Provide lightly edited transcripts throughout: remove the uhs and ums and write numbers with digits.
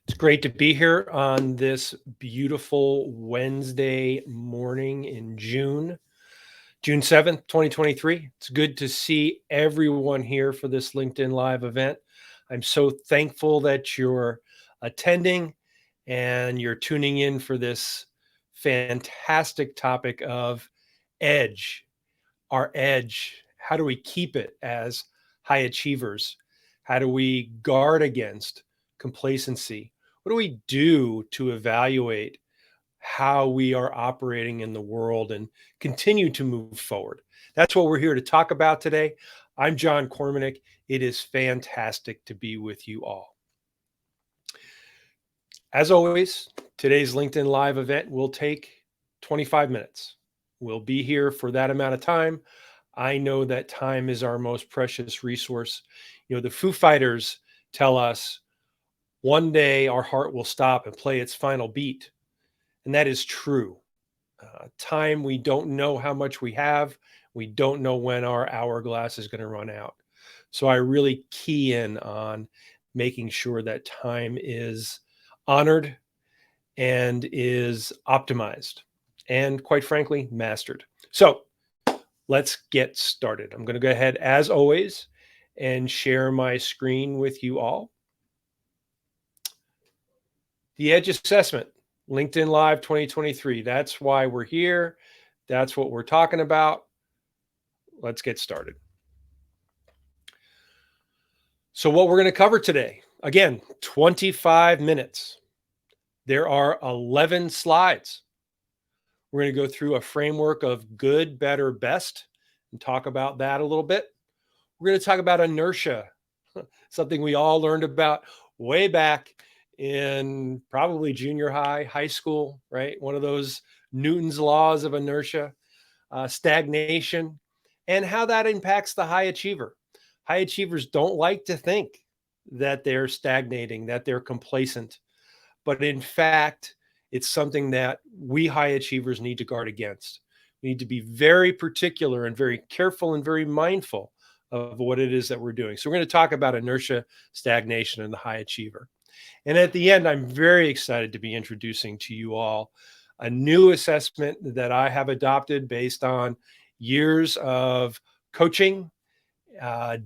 It's great to be here on this beautiful Wednesday morning in June 7th, 2023. It's good to see everyone here for this LinkedIn Live event. I'm so thankful that you're attending and you're tuning in for this fantastic topic of edge, our edge. How do we keep it as high achievers? How do we guard against complacency? What do we do to evaluate how we are operating in the world and continue to move forward? That's what we're here to talk about today. I'm John Kormanik. It is fantastic to be with you all. As always, today's LinkedIn Live event will take 25 minutes. We'll be here for that amount of time. I know that time is our most precious resource. The Foo Fighters tell us one day our heart will stop and play its final beat. And that is true. Time, we don't know how much we have. We don't know when our hourglass is going to run out. So I really key in on making sure that time is honored and is optimized and, quite frankly, mastered. So let's get started. I'm going to go ahead, as always, and share my screen with you all. The Edge Assessment, LinkedIn Live 2023. That's why we're here. That's what we're talking about. Let's get started. So what we're going to cover today, again, 25 minutes. There are 11 slides. We're going to go through a framework of good, better, best, and talk about that a little bit. We're going to talk about inertia, something we all learned about way back in probably junior high, high school, right? One of those Newton's laws of inertia, stagnation, and how that impacts the high achiever. High achievers don't like to think that they're stagnating, that they're complacent. But in fact, it's something that we high achievers need to guard against. We need to be very particular and very careful and very mindful of what it is that we're doing. So we're going to talk about inertia, stagnation, and the high achiever. And at the end, I'm very excited to be introducing to you all a new assessment that I have adopted based on years of coaching,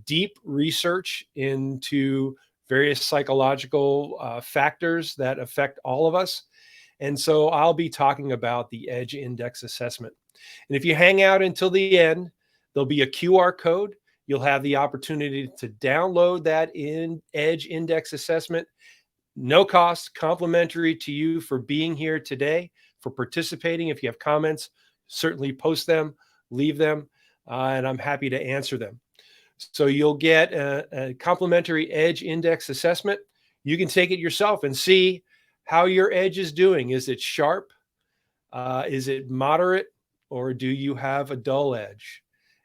deep research into various psychological factors that affect all of us. And so I'll be talking about the Edge Index Assessment. And if you hang out until the end, there'll be a QR code. You'll have the opportunity to download that Edge Index Assessment. No cost, complimentary to you for being here today, for participating. If you have comments, certainly post them, leave them, and I'm happy to answer them. So you'll get a complimentary Edge Index Assessment. You can take it yourself and see how your edge is doing. Is it sharp? Is it moderate? Or do you have a dull edge?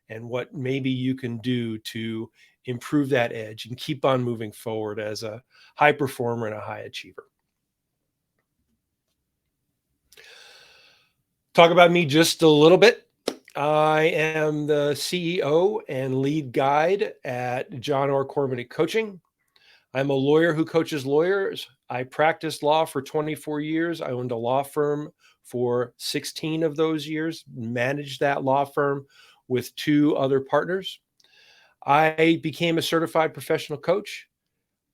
And what maybe you can do to improve that edge and keep on moving forward as a high performer and a high achiever. Talk about me just a little bit. I am the CEO and lead guide at John R. Kormanik Coaching. I'm a lawyer who coaches lawyers. I practiced law for 24 years. I owned a law firm for 16 of those years, managed that law firm with 2 other partners. I became a certified professional coach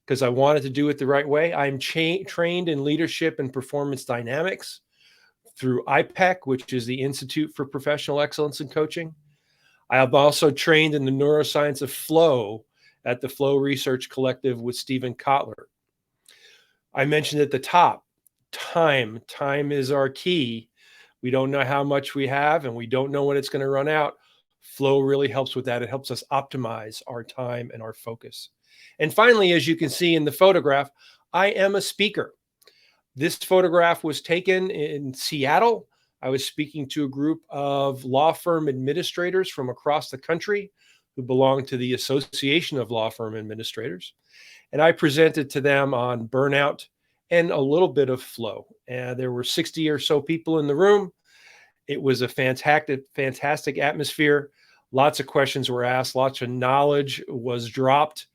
because I wanted to do it the right way. I'm trained in leadership and performance dynamics through IPEC, which is the Institute for Professional Excellence in Coaching. I have also trained in the neuroscience of flow at the Flow Research Collective with Stephen Kotler. I mentioned at the top, time. Time is our key. We don't know how much we have, and we don't know when it's going to run out. Flow really helps with that. It helps us optimize our time and our focus. And finally, as you can see in the photograph, I am a speaker. This photograph was taken in Seattle. I was speaking to a group of law firm administrators from across the country who belong to the Association of Law Firm Administrators. And I presented to them on burnout and a little bit of flow. And there were 60 or so people in the room. It was a fantastic atmosphere. Lots of questions were asked. Lots of knowledge was dropped.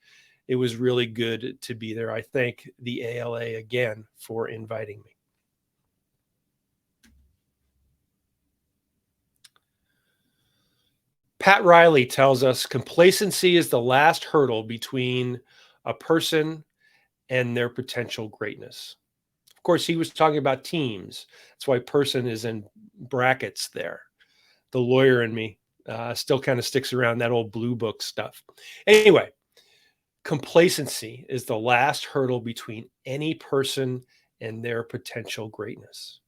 It was really good to be there. I thank the ALA again for inviting me. Pat Riley tells us complacency is the last hurdle between a person and their potential greatness. Of course, he was talking about teams. That's why person is in brackets there. The lawyer in me still kind of sticks around that old blue book stuff. Anyway, complacency is the last hurdle between any person and their potential greatness.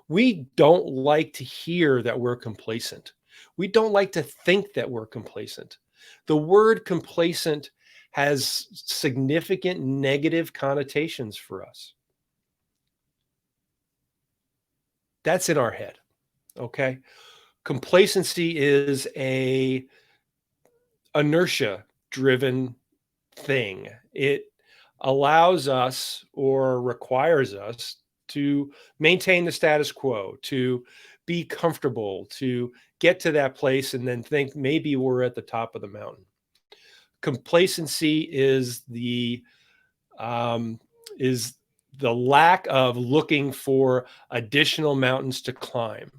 We don't like to hear that we're complacent. We don't like to think that we're complacent. The word complacent has significant negative connotations for us. That's in our head. Okay. Complacency is a inertia driven thing. It allows us or requires us to maintain the status quo, to be comfortable, to get to that place and then think maybe we're at the top of the mountain. Complacency um, is the lack of looking for additional mountains to climb,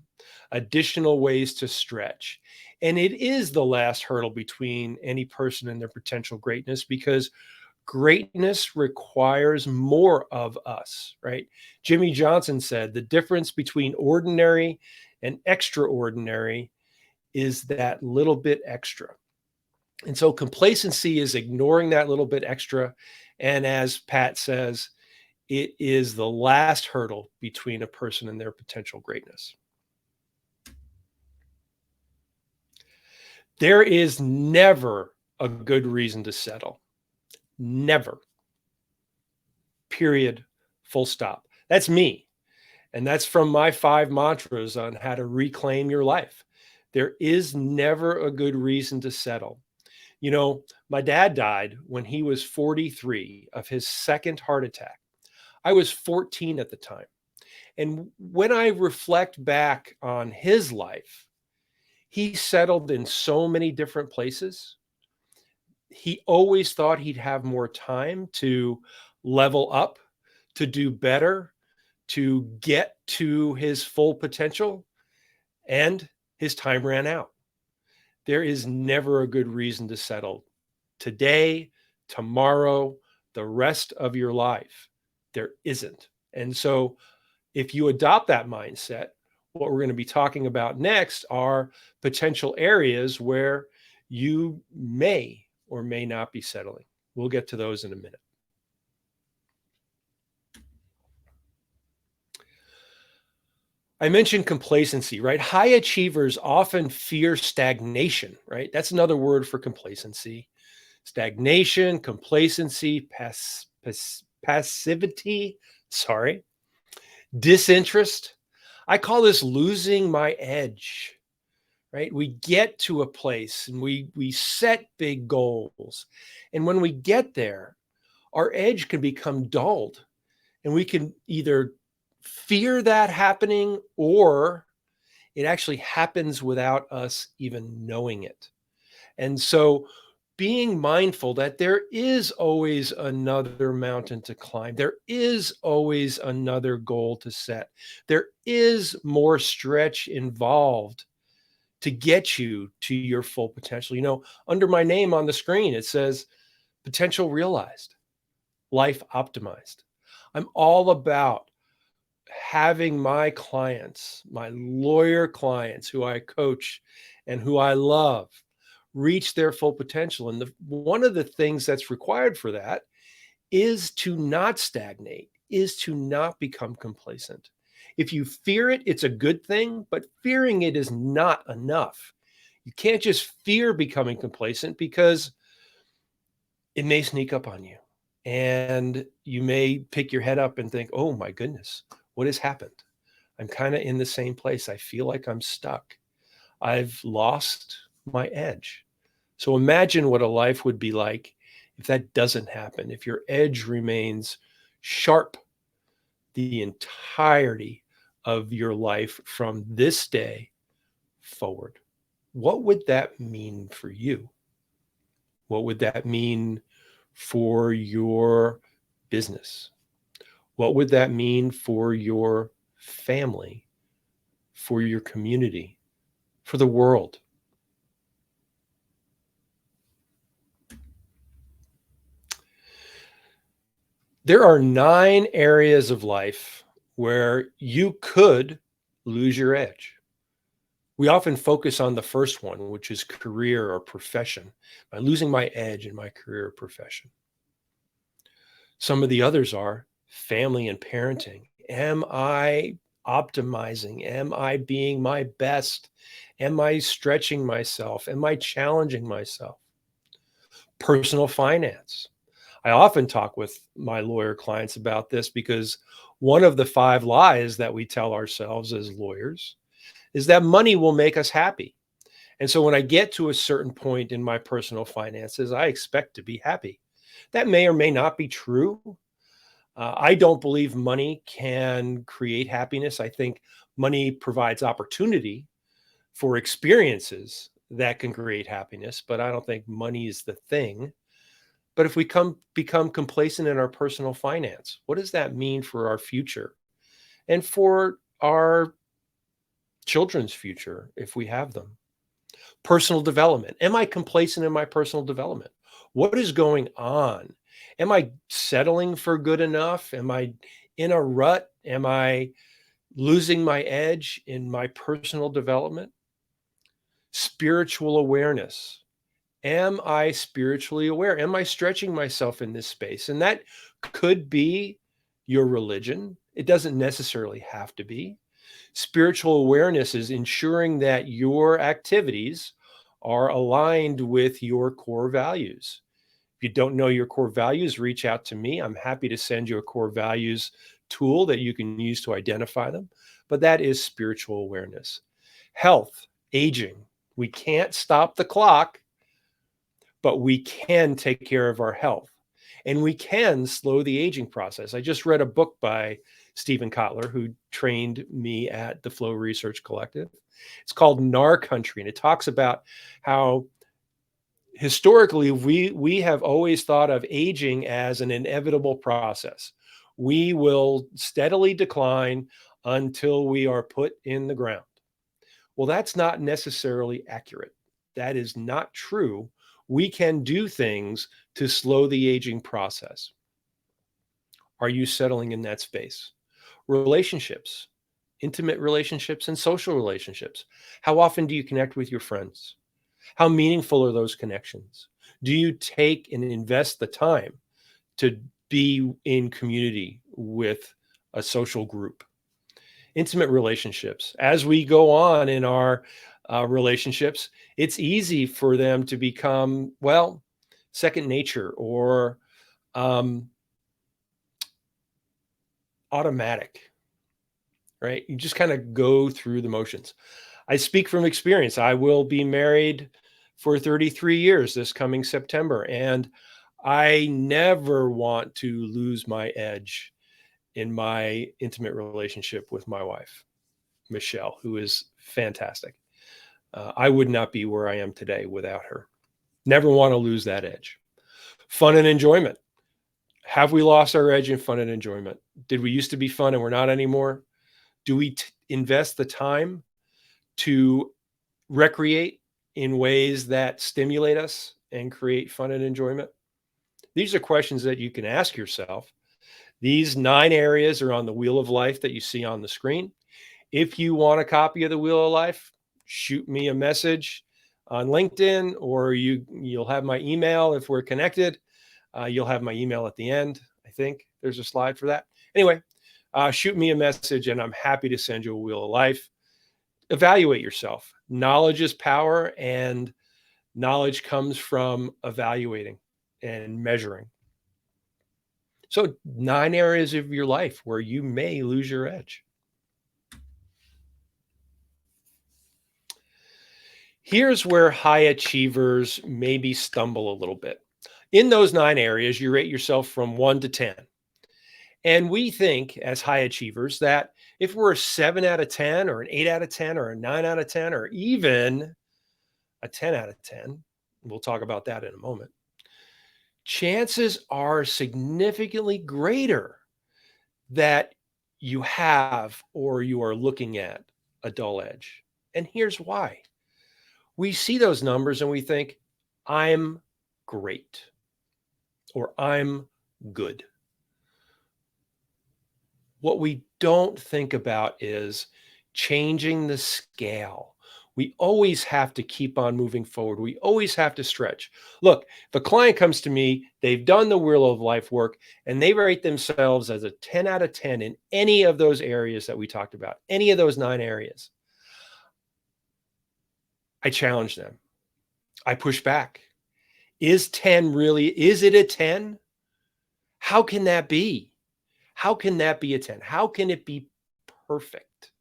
additional ways to stretch. And it is the last hurdle between any person and their potential greatness, because greatness requires more of us, right? Jimmy Johnson said the difference between ordinary and extraordinary is that little bit extra. And so complacency is ignoring that little bit extra. And as Pat says, it is the last hurdle between a person and their potential greatness. There is never a good reason to settle. Never. Period. Full stop. That's me. And that's from my 5 mantras on how to reclaim your life. There is never a good reason to settle. You know, my dad died when he was 43 of his second heart attack. I was 14 at the time. And when I reflect back on his life, he settled in so many different places. He always thought he'd have more time to level up, to do better, to get to his full potential, and his time ran out. There is never a good reason to settle. Today, tomorrow, the rest of your life, there isn't. And so if you adopt that mindset, what we're going to be talking about next are potential areas where you may or may not be settling. We'll get to those in a minute. I mentioned complacency, right? High achievers often fear stagnation, right? That's another word for complacency. Stagnation, complacency, passivity, disinterest. I call this losing my edge, right? We get to a place and we set big goals. And when we get there, our edge can become dulled, and we can either fear that happening, or it actually happens without us even knowing it. And so being mindful that there is always another mountain to climb, there is always another goal to set, there is more stretch involved to get you to your full potential. You know, under my name on the screen, it says potential realized, life optimized. I'm all about having my clients, my lawyer clients who I coach and who I love, reach their full potential. And one of the things that's required for that is to not stagnate, is to not become complacent. If you fear it, it's a good thing, but fearing it is not enough. You can't just fear becoming complacent, because it may sneak up on you and you may pick your head up and think, oh my goodness, what has happened? I'm kind of in the same place. I feel like I'm stuck. I've lost my edge. So imagine what a life would be like if that doesn't happen, if your edge remains sharp the entirety of your life from this day forward. What would that mean for you? What would that mean for your business? What would that mean for your family, for your community, for the world? There are 9 areas of life where you could lose your edge. We often focus on the first one, which is career or profession. By losing my edge in my career or profession. Some of the others are family and parenting. Am I optimizing? Am I being my best? Am I stretching myself? Am I challenging myself? Personal finance. I often talk with my lawyer clients about this because one of the 5 lies that we tell ourselves as lawyers is that money will make us happy. And so when I get to a certain point in my personal finances, I expect to be happy. That may or may not be true. I don't believe money can create happiness. I think money provides opportunity for experiences that can create happiness, but I don't think money is the thing. But if we become complacent in our personal finance, what does that mean for our future and for our children's future if we have them? Personal development. Am I complacent in my personal development? What is going on? Am I settling for good enough? Am I in a rut? Am I losing my edge in my personal development? Spiritual awareness. Am I spiritually aware? Am I stretching myself in this space? And that could be your religion. It doesn't necessarily have to be. Spiritual awareness is ensuring that your activities are aligned with your core values. If you don't know your core values, reach out to me. I'm happy to send you a core values tool that you can use to identify them. But that is spiritual awareness. Health, aging. We can't stop the clock, but we can take care of our health and we can slow the aging process. I just read a book by Stephen Kotler, who trained me at the Flow Research Collective. It's called NAR Country, and it talks about how historically we have always thought of aging as an inevitable process. We will steadily decline until we are put in the ground. Well, that's not necessarily accurate. That is not true. We can do things to slow the aging process. Are you settling in that space? Relationships, intimate relationships, and social relationships. How often do you connect with your friends? How meaningful are those connections? Do you take and invest the time to be in community with a social group? Intimate relationships. As we go on in our relationships, it's easy for them to become, well, second nature or automatic, right? You just kind of go through the motions. I speak from experience. I will be married for 33 years this coming September, and I never want to lose my edge in my intimate relationship with my wife, Michelle, who is fantastic. I would not be where I am today without her. Never want to lose that edge. Fun and enjoyment. Have we lost our edge in fun and enjoyment? Did we used to be fun and we're not anymore? Do we invest the time to recreate in ways that stimulate us and create fun and enjoyment? These are questions that you can ask yourself. These 9 areas are on the wheel of life that you see on the screen. If you want a copy of the Wheel of Life, shoot me a message on LinkedIn, or you'll have my email if we're connected. You'll have my email at the end. I think there's a slide for that. Anyway, shoot me a message and I'm happy to send you a Wheel of Life. Evaluate yourself. Knowledge is power, and knowledge comes from evaluating and measuring. So 9 areas of your life where you may lose your edge. Here's where high achievers maybe stumble a little bit. In those 9 areas, you rate yourself from 1 to 10. And we think as high achievers that if we're a 7 out of 10 or an 8 out of 10 or a 9 out of 10 or even a 10 out of 10, we'll talk about that in a moment, chances are significantly greater that you have or you are looking at a dull edge. And here's why. We see those numbers and we think, I'm great or I'm good. What we don't think about is changing the scale. We always have to keep on moving forward. We always have to stretch. Look, if a client comes to me, they've done the Wheel of Life work and they rate themselves as a 10 out of 10 in any of those areas that we talked about, any of those 9 areas. I challenge them. I push back. Is it a 10? How can that be? How can that be a 10? How can it be perfect?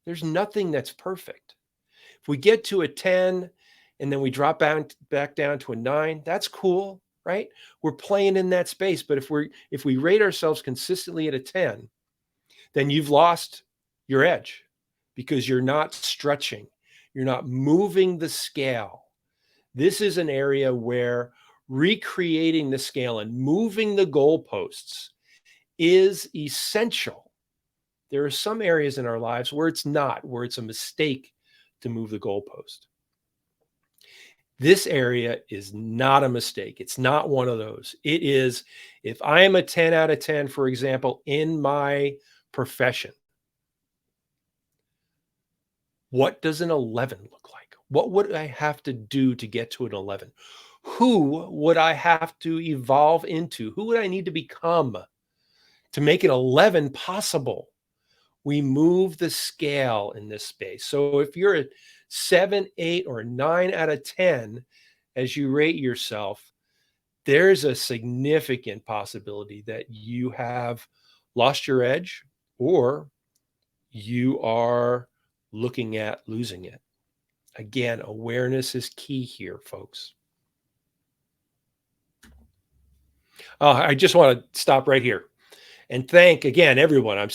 There's nothing that's perfect. If we get to a 10 and then we drop back down to a 9, that's cool, right? We're playing in that space. But if we rate ourselves consistently at a 10, then you've lost your edge because you're not stretching. You're not moving the scale. This is an area where recreating the scale and moving the goalposts is essential. There are some areas in our lives where it's not, where it's a mistake to move the goalpost. This area is not a mistake. It's not one of those. It is, if I am a 10 out of 10, for example, in my profession, what does an 11 look like? What would I have to do to get to an 11? Who would I have to evolve into? Who would I need to become to make an 11 possible? We move the scale in this space. So if you're at 7, 8, or 9 out of 10 as you rate yourself, there's a significant possibility that you have lost your edge or you are looking at losing it. Again, awareness is key here, folks. I just want to stop right here and thank again everyone. I'm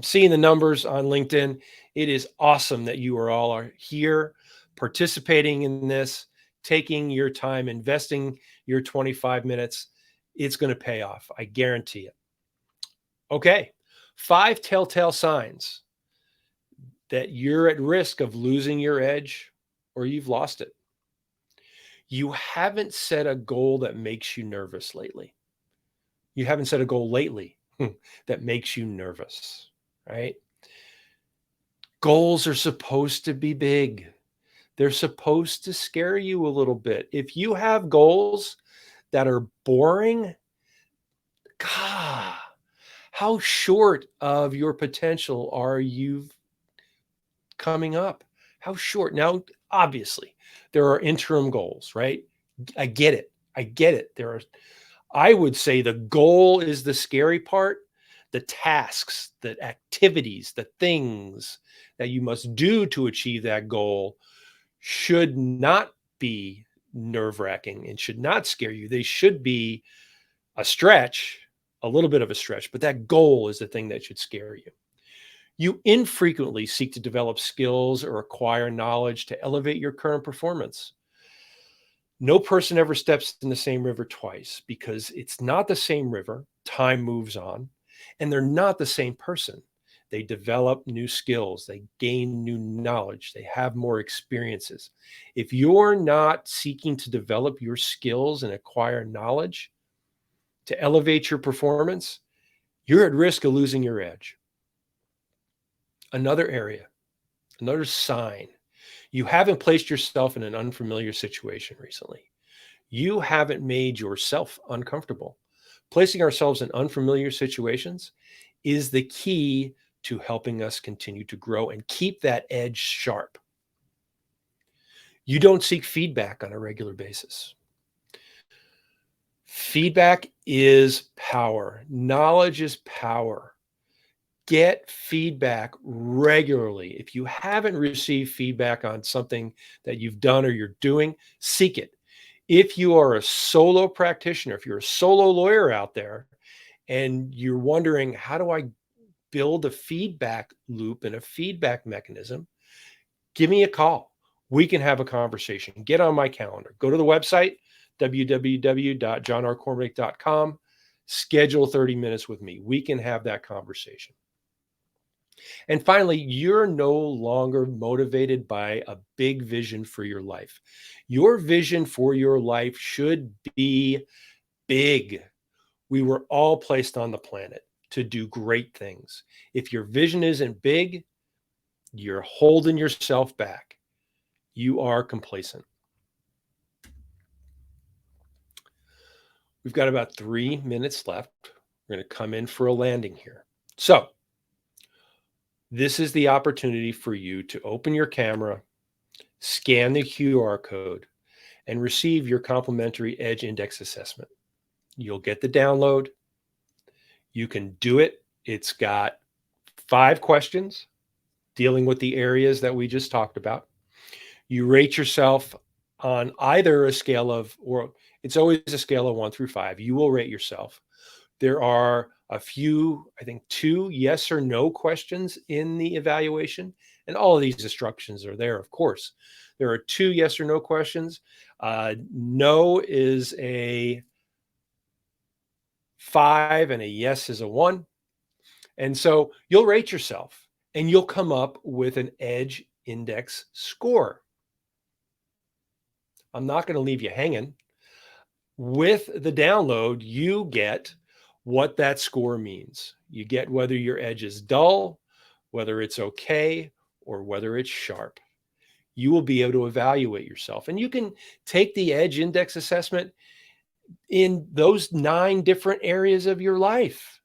seeing the numbers on LinkedIn. It is awesome that you all are here participating in this, taking your time, investing your 25 minutes. It's going to pay off. I guarantee it. Okay. 5 telltale signs that you're at risk of losing your edge or you've lost it. You haven't set a goal that makes you nervous lately. You haven't set a goal lately that makes you nervous, right? Goals are supposed to be big. They're supposed to scare you a little bit. If you have goals that are boring, God, how short of your potential are you coming up? How short? Now, obviously, there are interim goals, right? I get it. I would say the goal is the scary part. The tasks, the activities, the things that you must do to achieve that goal should not be nerve-wracking and should not scare you. They should be a stretch, a little bit of a stretch, but that goal is the thing that should scare you. You infrequently seek to develop skills or acquire knowledge to elevate your current performance. No person ever steps in the same river twice because it's not the same river. Time moves on, and they're not the same person. They develop new skills, they gain new knowledge, they have more experiences. If you're not seeking to develop your skills and acquire knowledge to elevate your performance, you're at risk of losing your edge. Another area, another sign, you haven't placed yourself in an unfamiliar situation recently. You haven't made yourself uncomfortable. Placing ourselves in unfamiliar situations is the key to helping us continue to grow and keep that edge sharp. You don't seek feedback on a regular basis. Feedback is power. Knowledge is power. Get feedback regularly. If you haven't received feedback on something that you've done or you're doing, seek it. If you are a solo practitioner, if you're a solo lawyer out there and you're wondering, how do I build a feedback loop and a feedback mechanism? Give me a call. We can have a conversation. Get on my calendar. Go to the website, www.johnrkormanik.com. Schedule 30 minutes with me. We can have that conversation. And finally, you're no longer motivated by a big vision for your life. Your vision for your life should be big. We were all placed on the planet to do great things. If your vision isn't big, you're holding yourself back. You are complacent. We've got about 3 minutes left. We're going to come in for a landing here. So, this is the opportunity for you to open your camera, scan the QR code, and receive your complimentary Edge Index assessment. You'll get the download. You can do it. It's got 5 questions dealing with the areas that we just talked about. You rate yourself on either a scale of, or it's always a scale of 1 through 5. You will rate yourself. There are a few, I think 2 yes or no questions in the evaluation. And all of these instructions are there, of course. There are 2 yes or no questions. No is a 5 and a yes is a 1. And so you'll rate yourself and you'll come up with an Edge Index score. I'm not going to leave you hanging. With the download, you get what that score means. You get whether your edge is dull, whether it's okay, or whether it's sharp. You will be able to evaluate yourself. And you can take the Edge Index assessment in those 9 different areas of your life.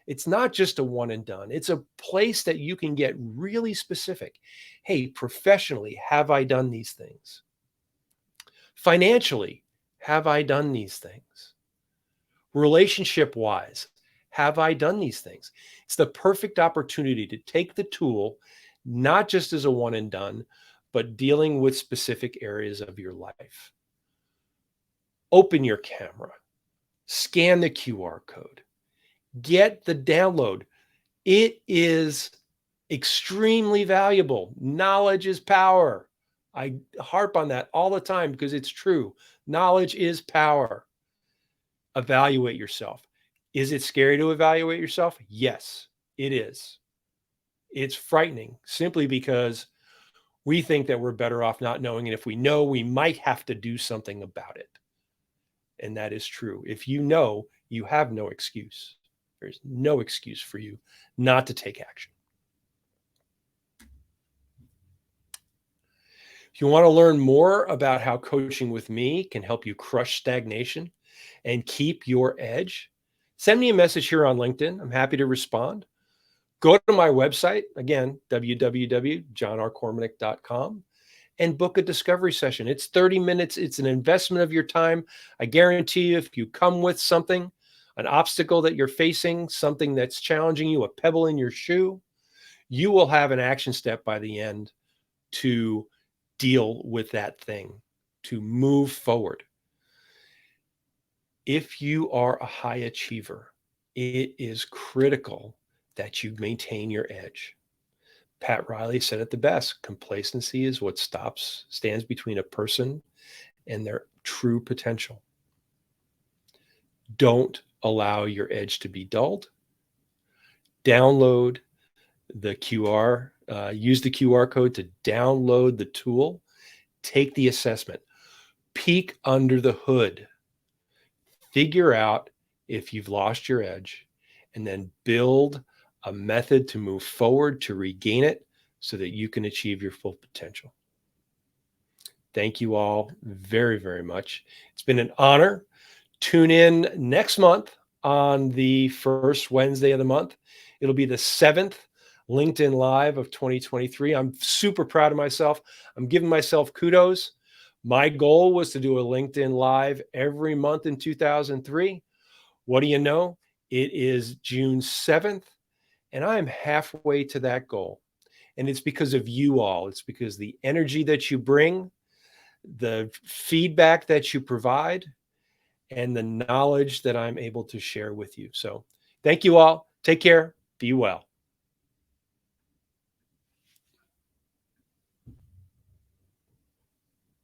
It's not just a one and done. It's a place that you can get really specific. Hey, professionally, have I done these things? Financially, have I done these things? Relationship-wise, have I done these things? It's the perfect opportunity to take the tool, not just as a one and done, but dealing with specific areas of your life. Open your camera, scan the QR code, get the download. It is extremely valuable. Knowledge is power. I harp on that all the time because it's true. Knowledge is power. Evaluate yourself. Is it scary to evaluate yourself? Yes, it is. It's frightening simply because we think that we're better off not knowing. And if we know, we might have to do something about it. And that is true. If you know, you have no excuse. There's no excuse for you not to take action. If you want to learn more about how coaching with me can help you crush stagnation and keep your edge, send me a message here on LinkedIn. I'm happy to respond. Go to my website, again, www.johnrkormanik.com, and book a discovery session. It's 30 minutes. It's an investment of your time. I guarantee you, if you come with something, an obstacle that you're facing, something that's challenging you, a pebble in your shoe, you will have an action step by the end to deal with that thing, to move forward. If you are a high achiever, it is critical that you maintain your edge. Pat Riley said it the best: complacency is what stands between a person and their true potential. Don't allow your edge to be dulled. Download the use the QR code to download the tool. Take the assessment. Peek under the hood. Figure out if you've lost your edge, and then build a method to move forward to regain it so that you can achieve your full potential. Thank you all very, very much. It's been an honor. Tune in next month on the first Wednesday of the month. It'll be the 7th LinkedIn Live of 2023. I'm super proud of myself. I'm giving myself kudos. My goal was to do a LinkedIn Live every month in 2003. What do you know? It is June 7th, and I'm halfway to that goal. And it's because of you all. It's because the energy that you bring, the feedback that you provide, and the knowledge that I'm able to share with you. So thank you all. Take care. Be well.